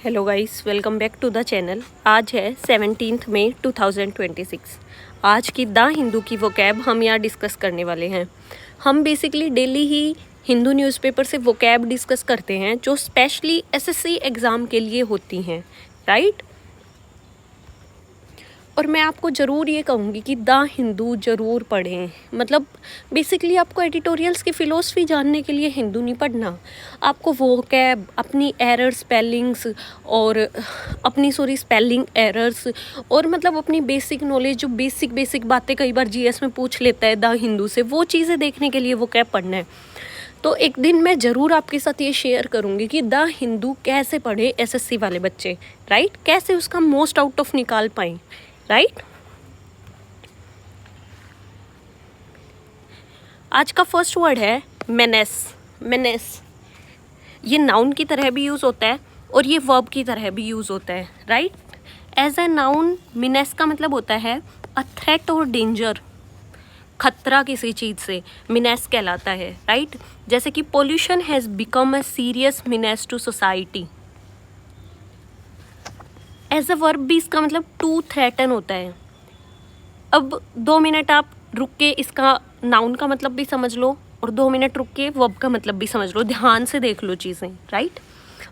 Hello guys, welcome back to the channel. आज है 17 मई 2026। आज की द हिंदू की वोकैब हम यहाँ डिस्कस करने वाले हैं। हम बेसिकली डेली ही हिंदू न्यूज़पेपर से वोकैब डिस्कस करते हैं जो स्पेशली एसएससी एग्ज़ाम के लिए होती हैं, राइट। और मैं आपको ज़रूर ये कहूँगी कि द हिंदू ज़रूर पढ़ें। मतलब बेसिकली आपको एडिटोरियल्स की फ़िलोसफी जानने के लिए हिंदू नहीं पढ़ना, आपको वोकैब, अपनी एरर स्पेलिंग्स और अपनी स्पेलिंग एरर्स और मतलब अपनी बेसिक नॉलेज, जो बेसिक बातें कई बार जीएस में पूछ लेता है द हिंदू से, वो चीज़ें देखने के लिए वोकैब पढ़ना है। तो एक दिन मैं ज़रूर आपके साथ ये शेयर करूँगी कि द हिंदू कैसे पढ़े एसएससी वाले बच्चे, राइट। कैसे उसका मोस्ट आउट ऑफ निकाल पाएँ, राइट। आज का फर्स्ट वर्ड है मेनेस। मेनेस ये नाउन की तरह भी यूज़ होता है और ये वर्ब की तरह भी यूज़ होता है, right. As a noun menace का मतलब होता है अ थ्रेट और डेंजर, खतरा किसी चीज़ से मिनेस कहलाता है, राइट। जैसे कि pollution has become a serious menace to society. As a verb भी इसका मतलब टू थ्रेटन होता है। अब 2 मिनट आप रुक के इसका नाउन का मतलब भी समझ लो और 2 मिनट रुक के वर्ब का मतलब भी समझ लो, ध्यान से देख लो चीज़ें, राइट।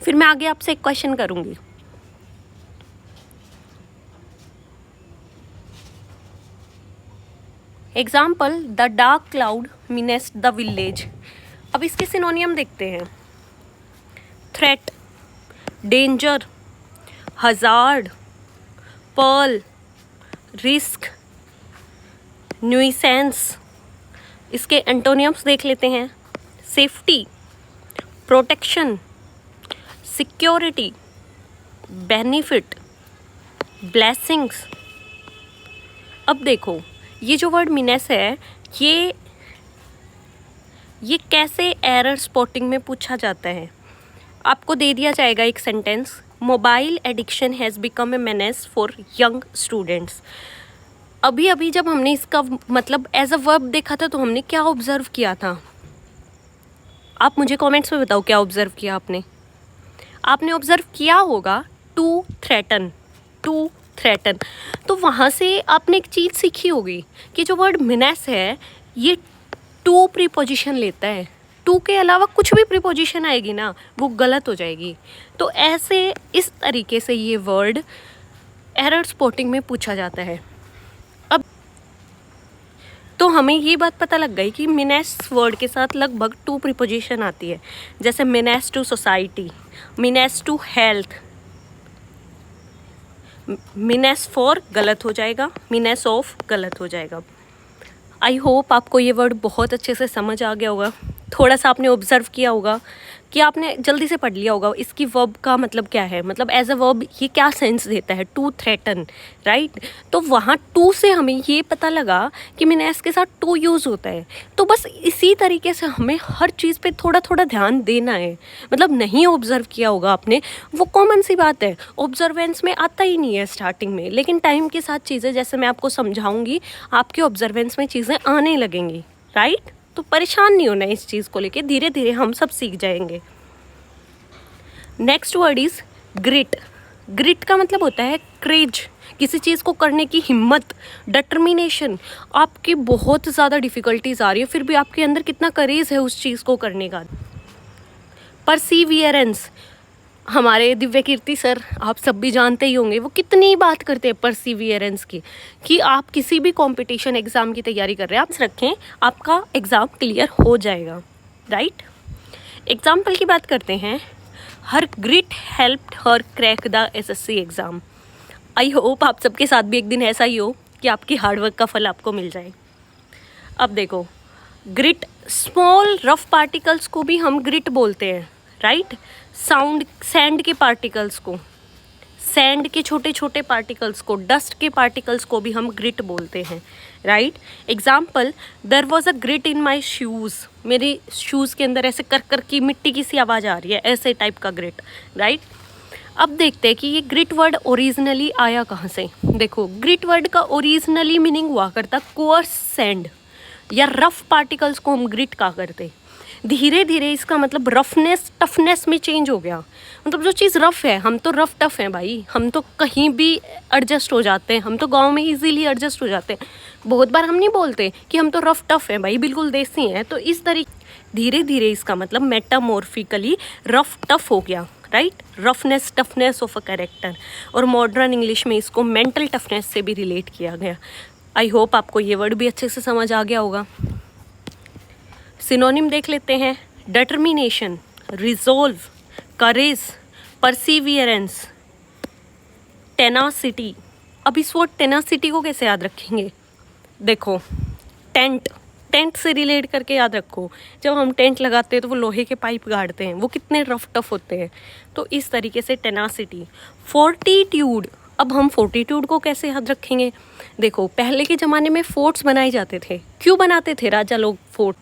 फिर मैं आगे आपसे एक क्वेश्चन करूँगी। Example, the dark cloud menaced the village. अब इसके सिनोनियम देखते हैं। Threat, danger, hazard, peril, risk, nuisance. इसके एंटोनियम्स देख लेते हैं। Safety, protection, security, benefit, blessings. अब देखो, ये जो वर्ड मिनेस है, ये कैसे एरर स्पॉटिंग में पूछा जाता है। आपको दे दिया जाएगा एक sentence, mobile addiction has become a menace for young students. अभी जब हमने इसका मतलब एज अ वर्ब देखा था तो हमने क्या ऑब्जर्व किया था? आप मुझे कमेंट्स में बताओ क्या ऑब्जर्व किया आपने। आपने ऑब्जर्व किया होगा टू थ्रेटन, टू थ्रेटन। तो वहाँ से आपने एक चीज़ सीखी होगी कि जो वर्ड मिनेस है ये टू प्रीपोजिशन लेता है। टू के अलावा कुछ भी प्रीपोजिशन आएगी ना वो गलत हो जाएगी। तो ऐसे इस तरीके से ये वर्ड एरर स्पॉटिंग में पूछा जाता है। अब तो हमें ये बात पता लग गई कि मिनेस वर्ड के साथ लगभग टू प्रीपोजिशन आती है, जैसे menace to society, menace to health, menace for गलत हो जाएगा, मिनेस ऑफ गलत हो जाएगा। आई होप आपको ये वर्ड बहुत अच्छे से समझ आ गया होगा। थोड़ा सा आपने ऑब्जर्व किया होगा कि आपने जल्दी से पढ़ लिया होगा इसकी वर्ब का मतलब क्या है, मतलब एज अ वर्ब ये क्या सेंस देता है, टू थ्रेटन, राइट। तो वहाँ टू से हमें ये पता लगा कि मिनेस के साथ टू यूज़ होता है। तो बस इसी तरीके से हमें हर चीज़ पे थोड़ा थोड़ा ध्यान देना है। मतलब नहीं ऑब्जर्व किया होगा आपने, वो कॉमन सी बात है, ऑब्जर्वेंस में आता ही नहीं है स्टार्टिंग में, लेकिन टाइम के साथ चीज़ें जैसे मैं आपको समझाऊंगी आपके ऑब्जर्वेंस में चीज़ें आने लगेंगी, राइट। तो परेशान नहीं होना इस चीज़ को लेके, धीरे धीरे हम सब सीख जाएंगे। Next word is grit. Grit का मतलब होता है करेज, किसी चीज़ को करने की हिम्मत, डिटर्मिनेशन। आपकी बहुत ज़्यादा डिफ़िकल्टीज आ रही है फिर भी आपके अंदर कितना करेज है उस चीज़ को करने का। परसीवियरेंस, हमारे दिव्य कीर्ति सर आप सब भी जानते ही होंगे, वो कितनी बात करते हैं परसीवियरेंस की, कि आप किसी भी कंपटीशन एग्ज़ाम की तैयारी कर रहे हैं, आप रखें आपका एग्ज़ाम क्लियर हो जाएगा, राइट। एग्जाम्पल की बात करते हैं। Her grit helped her crack the SSC exam. I hope आप सबके साथ भी एक दिन ऐसा ही हो कि आपकी हार्डवर्क का फल आपको मिल जाए। अब देखो, ग्रिट, स्मॉल रफ पार्टिकल्स को भी हम ग्रिट बोलते हैं, राइट। सैंड के पार्टिकल्स को, सैंड के छोटे छोटे पार्टिकल्स को, डस्ट के पार्टिकल्स को भी हम ग्रिट बोलते हैं, right. Example, there was a grit in my shoes. मेरे शूज़ के अंदर ऐसे कर की मिट्टी की सी आवाज़ आ रही है, ऐसे टाइप का ग्रिट, राइट। अब देखते हैं कि ये ग्रिट वर्ड ओरिजिनली आया कहाँ से। देखो, ग्रिट वर्ड का ओरिजिनली मीनिंग हुआ करता कोअर्स सैंड या रफ पार्टिकल्स को हम ग्रिट कहा करते। धीरे धीरे इसका मतलब रफनेस टफनेस में चेंज हो गया। मतलब जो चीज़ रफ है, हम तो रफ टफ हैं भाई, हम तो कहीं भी एडजस्ट हो जाते हैं, हम तो गांव में इजीली एडजस्ट हो जाते हैं। बहुत बार हम नहीं बोलते कि हम तो रफ टफ हैं भाई, बिल्कुल देसी हैं। तो इस तरीके धीरे धीरे इसका मतलब मेटामॉर्फिकली रफ टफ हो गया, right. Roughness toughness of a character, और मॉडर्न इंग्लिश में इसको मेंटल टफनेस से भी रिलेट किया गया। आई होप आपको ये वर्ड भी अच्छे से समझ आ गया होगा। सिनोनिम देख लेते हैं। डिटर्मिनेशन, रिजोल्व, करेज, परसिवियरेंस, टेनासिटी। अब इस वर्ड टेनासिटी को कैसे याद रखेंगे? देखो, टेंट से रिलेट करके याद रखो। जब हम टेंट लगाते हैं तो वो लोहे के पाइप गाड़ते हैं, वो कितने रफ टफ होते हैं। तो इस तरीके से टेनासिटी। फोर्टिट्यूड, अब हम फोर्टिट्यूड को कैसे याद रखेंगे? देखो, पहले के ज़माने में फोर्ट्स बनाए जाते थे। क्यों बनाते थे राजा लोग फोर्ट?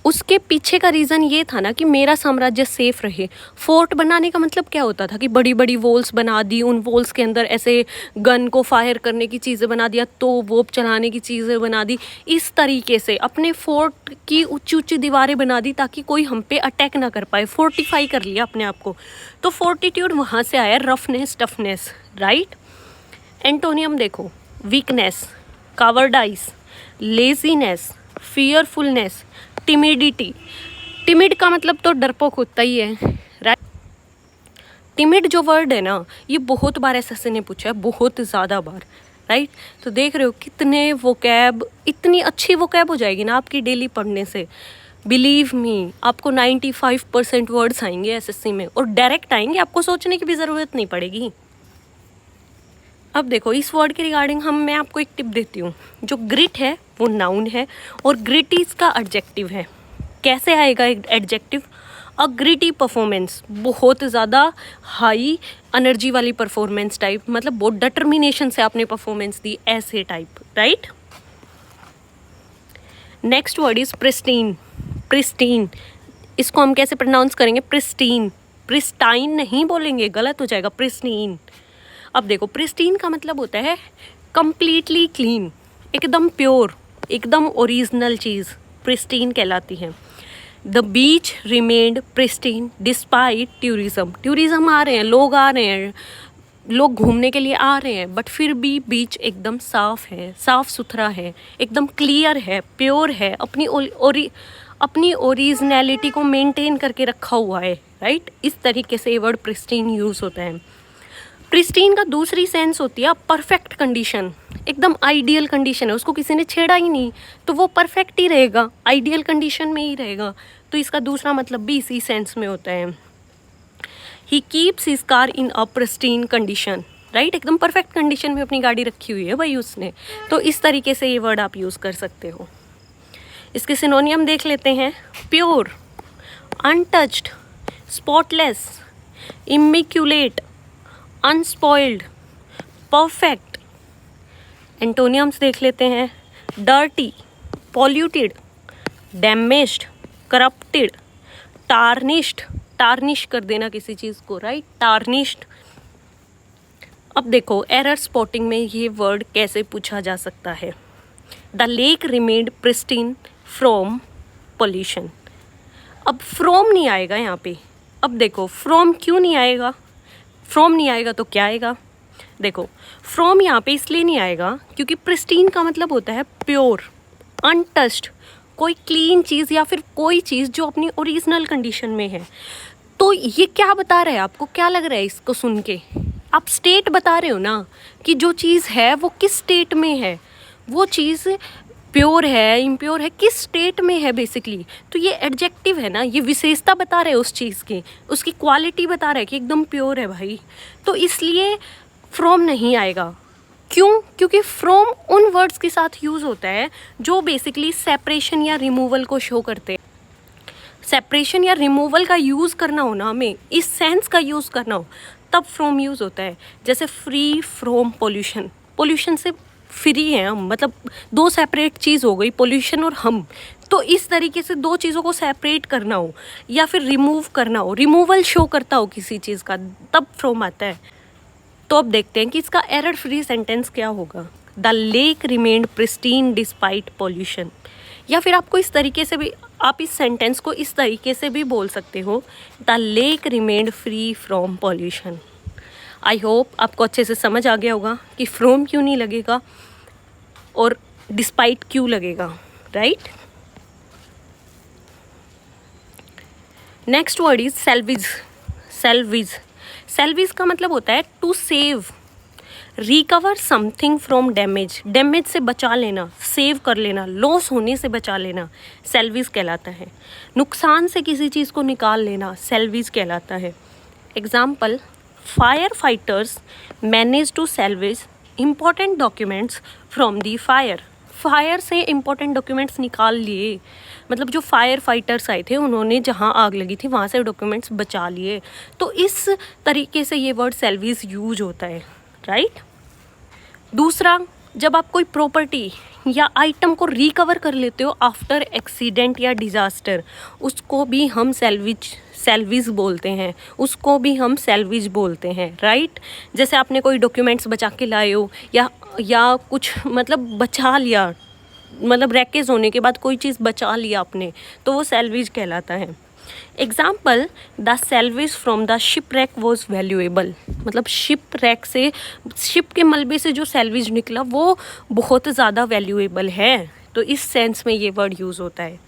उसके पीछे का रीज़न ये था ना कि मेरा साम्राज्य सेफ रहे। फोर्ट बनाने का मतलब क्या होता था कि बड़ी बड़ी वॉल्स बना दी, उन वॉल्स के अंदर ऐसे गन को फायर करने की चीज़ें बना दिया, तो वोप चलाने की चीज़ें बना दी। इस तरीके से अपने फोर्ट की ऊंची ऊंची दीवारें बना दी ताकि कोई हम पे अटैक ना कर पाए। फोर्टिफाई कर लिया अपने आप को। तो फोर्टिट्यूड वहाँ से आया, रफनेस टफनेस, राइट। एंटोनियम देखो, वीकनेस, कावर्डाइस, लेजीनेस, फियरफुलनेस, टिमिडिटी। टिमिड का मतलब तो डरपोक होता ही है, राइट। टिमिड जो वर्ड है ना, ये बहुत बार एसएससी ने पूछा है, बहुत ज़्यादा बार, राइट। तो देख रहे हो कितने वोकैब, इतनी अच्छी वोकैब हो जाएगी ना आपकी डेली पढ़ने से। बिलीव मी, आपको 95% वर्ड्स आएंगे एसएससी में, और डायरेक्ट आएंगे, आपको सोचने की भी ज़रूरत नहीं पड़ेगी। अब देखो, इस वर्ड के रिगार्डिंग मैं आपको एक टिप देती हूँ। जो ग्रिट है वो नाउन है, और ग्रिटी इसका एडजेक्टिव है। कैसे आएगा एडजेक्टिव? अ ग्रिटी परफॉर्मेंस, बहुत ज़्यादा हाई एनर्जी वाली परफॉर्मेंस टाइप, मतलब बहुत डिटर्मिनेशन से आपने परफॉर्मेंस दी, ऐसे type, right. Next word is pristine. Pristine, इसको हम कैसे प्रोनाउंस करेंगे? प्रिस्टीन, प्रिस्टाइन नहीं बोलेंगे, गलत हो जाएगा, प्रिस्टीन। अब देखो, प्रिस्टीन का मतलब होता है कंप्लीटली क्लीन, एकदम प्योर, एकदम ओरिजिनल चीज़ प्रिस्टीन कहलाती है। The beach remained pristine despite tourism. Tourism आ रहे हैं, लोग आ रहे हैं, लोग घूमने के लिए आ रहे हैं, बट फिर भी बीच एकदम साफ है, साफ सुथरा है, एकदम क्लियर है, प्योर है, अपनी ओरिजिनलिटी को मेंटेन करके रखा हुआ है, राइट। इस तरीके से ये वर्ड प्रिस्टीन यूज़ होता है। प्रिस्टीन का दूसरी सेंस होती है परफेक्ट कंडीशन, एकदम आइडियल कंडीशन है, उसको किसी ने छेड़ा ही नहीं तो वो परफेक्ट ही रहेगा, आइडियल कंडीशन में ही रहेगा। तो इसका दूसरा मतलब भी इसी सेंस में होता है। He keeps his car in a pristine condition, right. एकदम परफेक्ट कंडीशन में अपनी गाड़ी रखी हुई है भाई उसने। तो इस तरीके से ये वर्ड आप यूज़ कर सकते हो। इसके सिनोनियम देख लेते हैं। Pure, untouched, spotless, immaculate, unspoiled, perfect. एंटोनियम्स देख लेते हैं। Dirty, polluted, damaged, corrupted, tarnished, tarnish कर देना किसी चीज़ को, राइट, टार्निश्ड। अब देखो, एरर स्पॉटिंग में ये वर्ड कैसे पूछा जा सकता है। The lake remained pristine from pollution. अब फ्रॉम नहीं आएगा यहाँ पे। अब देखो, फ्रॉम क्यों नहीं आएगा? फ्रॉम नहीं आएगा तो क्या आएगा? देखो, फ्रॉम यहाँ पे इसलिए नहीं आएगा क्योंकि प्रिस्टीन का मतलब होता है प्योर, अनटच्ड, कोई क्लीन चीज़ या फिर कोई चीज़ जो अपनी ओरिजिनल कंडीशन में है। तो ये क्या बता रहा है आपको? क्या लग रहा है इसको सुन के? आप स्टेट बता रहे हो ना कि जो चीज़ है वो किस स्टेट में है, वो चीज़ प्योर है, इम्प्योर है, किस स्टेट में है बेसिकली। तो ये एडजेक्टिव है ना, ये विशेषता बता रहे हैं उस चीज़ की, उसकी क्वालिटी बता रहा है कि एकदम प्योर है भाई। तो इसलिए फ्रॉम नहीं आएगा। क्यों? क्योंकि फ्रॉम उन वर्ड्स के साथ यूज़ होता है जो बेसिकली सेपरेशन या रिमूवल को शो करते हैं। सेपरेशन या रिमूवल का यूज़ करना हो ना, हमें इस सेंस का यूज़ करना हो, तब फ्रॉम यूज़ होता है। जैसे फ्री फ्रॉम पोल्यूशन, पोल्यूशन से फ्री है हम, मतलब दो सेपरेट चीज़ हो गई, पोल्यूशन और हम। तो इस तरीके से दो चीज़ों को सेपरेट करना हो या फिर रिमूव करना हो, रिमूवल शो करता हो किसी चीज़ का, तब फ्रॉम आता है। तो अब देखते हैं कि इसका एरर फ्री सेंटेंस क्या होगा। The lake remained pristine despite pollution. या फिर आपको इस तरीके से भी आप इस सेंटेंस को इस तरीके से भी बोल सकते हो, the lake remained free from pollution. I hope आपको अच्छे से समझ आ गया होगा कि फ्रॉम क्यों नहीं लगेगा और डिस्पाइट क्यों लगेगा, right. Next word is salvage. Salvage, salvage का मतलब होता है to save, recover something from damage, damage से बचा लेना, सेव कर लेना, लॉस होने से बचा लेना, सेल्विज कहलाता है। नुकसान से किसी चीज़ को निकाल लेना सेल्विज कहलाता है। Example, fire fighters manage to salvage important documents from the fire. Fire से इम्पॉर्टेंट डॉक्यूमेंट्स निकाल लिए, मतलब जो फायर फाइटर्स आए थे उन्होंने जहाँ आग लगी थी वहाँ से डॉक्यूमेंट्स बचा लिए। तो इस तरीके से ये वर्ड सेल्विज यूज होता है, राइट। दूसरा, जब आप कोई प्रॉपर्टी या आइटम को रिकवर कर लेते हो आफ्टर एक्सीडेंट या डिज़ास्टर, उसको भी हम सेल्विज बोलते हैं, उसको भी हम सेल्विज बोलते हैं, राइट। जैसे आपने कोई डॉक्यूमेंट्स बचा के लाए हो या कुछ मतलब बचा लिया, मतलब रैकेज होने के बाद कोई चीज़ बचा लिया आपने, तो वो सेल्विज कहलाता है। Example, the salvage from the ship rack was valuable, मतलब शिप रैक से, शिप के मलबे से जो सेल्वेज निकला वो बहुत ज़्यादा वैल्यूएबल है। तो इस सेंस में ये वर्ड यूज़ होता है।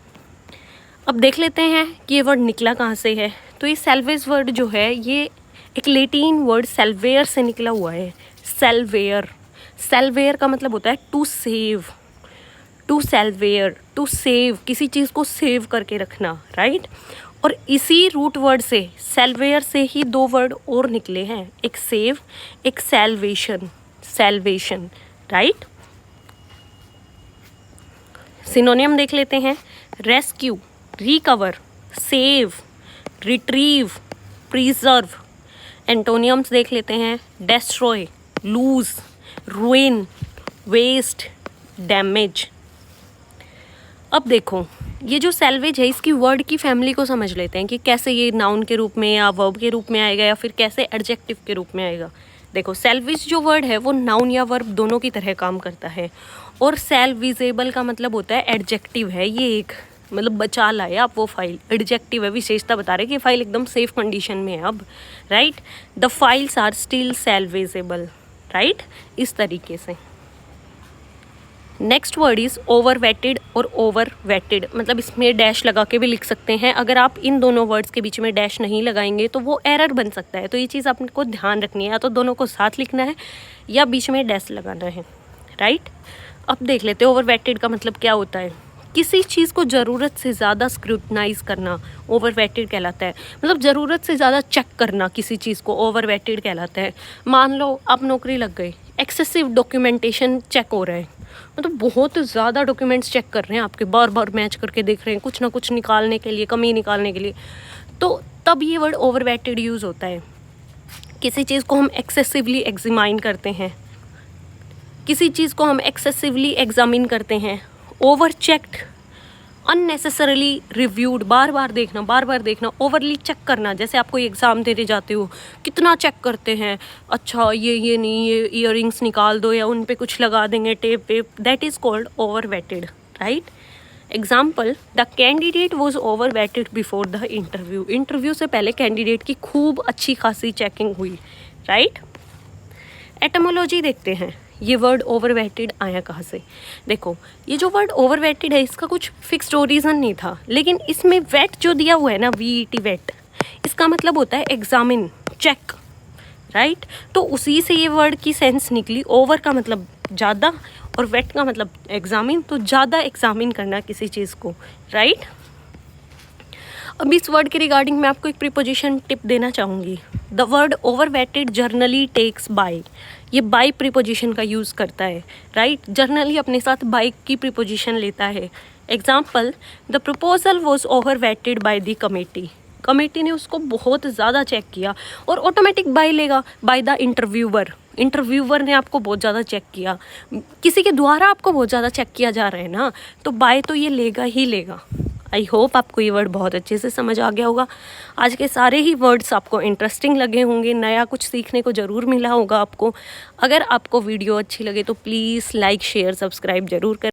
अब देख लेते हैं कि ये वर्ड निकला कहाँ से है। तो ये सेल्वेज वर्ड जो है ये एक लैटिन वर्ड सेल्वेयर से निकला हुआ है। सेल्वेयर, सेल्वेयर का मतलब होता है to save, to salvage, to save, किसी चीज़ को सेव करके रखना, राइट। और इसी रूट वर्ड से, सेल्वेयर से ही दो वर्ड और निकले हैं, एक सेव, एक सेल्वेशन, सेल्वेशन, राइट। सिनोनियम देख लेते हैं, rescue, recover, save, retrieve, preserve. Antonyms देख लेते हैं, destroy, lose, ruin, waste, damage. अब देखो, ये जो सेल्वेज है इसकी वर्ड की फैमिली को समझ लेते हैं कि कैसे ये नाउन के रूप में या वर्ब के रूप में आएगा या फिर कैसे एडजेक्टिव के रूप में आएगा। देखो, सेल्वेज जो वर्ड है वो नाउन या वर्ब दोनों की तरह काम करता है, और सेल्विजेबल का मतलब होता है एडजेक्टिव है, ये एक मतलब बचा लाए आप वो फाइल, एडजेक्टिव है, विशेषता बता रहे कि फाइल एकदम सेफ कंडीशन में है अब, right. The files are still salvageable, right, इस तरीके से। नेक्स्ट वर्ड इज़ ओवरवेटेड और ओवरवेटेड, मतलब इसमें डैश लगा के भी लिख सकते हैं। अगर आप इन दोनों वर्ड्स के बीच में डैश नहीं लगाएंगे तो वो एरर बन सकता है, तो ये चीज़ आपको ध्यान रखनी है, या तो दोनों को साथ लिखना है या बीच में डैश लगाना है, राइट। अब देख लेते हैं ओवरवेटेड का मतलब क्या होता है। किसी चीज़ को ज़रूरत से ज़्यादा स्क्रूटनाइज करना ओवरवेटेड कहलाता है, मतलब ज़रूरत से ज़्यादा चेक करना किसी चीज़ को ओवरवेटेड कहलाता है। मान लो आप नौकरी लग गई, एक्सेसिव डॉक्यूमेंटेशन चेक हो रहा है, मतलब बहुत ज़्यादा डॉक्यूमेंट्स चेक कर रहे हैं आपके, बार बार मैच करके देख रहे हैं कुछ ना कुछ निकालने के लिए, कमी निकालने के लिए, तो तब ये वर्ड ओवरवेटेड यूज़ होता है। किसी चीज़ को हम एक्सेसिवली एग्जामिन करते हैं, किसी चीज़ को हम एक्सेसिवली एग्जामिन करते हैं, ओवर चेक्ड, अननेसेसरली रिव्यूड, बार बार देखना, ओवरली चेक करना। जैसे आप कोई एग्ज़ाम देने जाते हो, कितना चेक करते हैं, अच्छा ये नहीं, ये ईयरिंग्स निकाल दो या उन पे कुछ लगा देंगे टेप वेप, that is called overweighted, right. Example, the candidate was overweighted before the interview, interview से पहले कैंडिडेट की खूब अच्छी खासी चेकिंग हुई, राइट। एटमोलॉजी देखते हैं, ये वर्ड ओवरवेटेड आया कहाँ से। देखो, ये जो वर्ड ओवरवेटेड है इसका कुछ फिक्स्ड ओरिजिन नहीं था, लेकिन इसमें वेट जो दिया हुआ है ना, VET वेट, इसका मतलब होता है एग्जामिन, चेक, राइट। तो उसी से ये वर्ड की सेंस निकली, ओवर का मतलब ज़्यादा और वेट का मतलब एग्जामिन, तो ज़्यादा एग्जामिन करना किसी चीज़ को, राइट। अब इस वर्ड के रिगार्डिंग मैं आपको एक प्रीपोजिशन टिप देना चाहूँगी। The word overweighted generally takes by, ये बाय प्रीपोजिशन का यूज़ करता है, राइट। जर्नली अपने साथ बाय की प्रीपोजिशन लेता है। Example, the proposal was overweighted by the committee, committee ने उसको बहुत ज़्यादा चेक किया, और ऑटोमेटिक बाय लेगा, बाय द इंटरव्यूअर, इंटरव्यूअर ने आपको बहुत ज़्यादा चेक किया, किसी के द्वारा आपको बहुत ज़्यादा चेक किया जा रहा है ना, तो बाय तो ये लेगा ही लेगा। आई होप आपको ये वर्ड बहुत अच्छे से समझ आ गया होगा। आज के सारे ही वर्ड्स आपको इंटरेस्टिंग लगे होंगे, नया कुछ सीखने को ज़रूर मिला होगा आपको। अगर आपको वीडियो अच्छी लगे तो प्लीज़ लाइक शेयर सब्सक्राइब ज़रूर करें।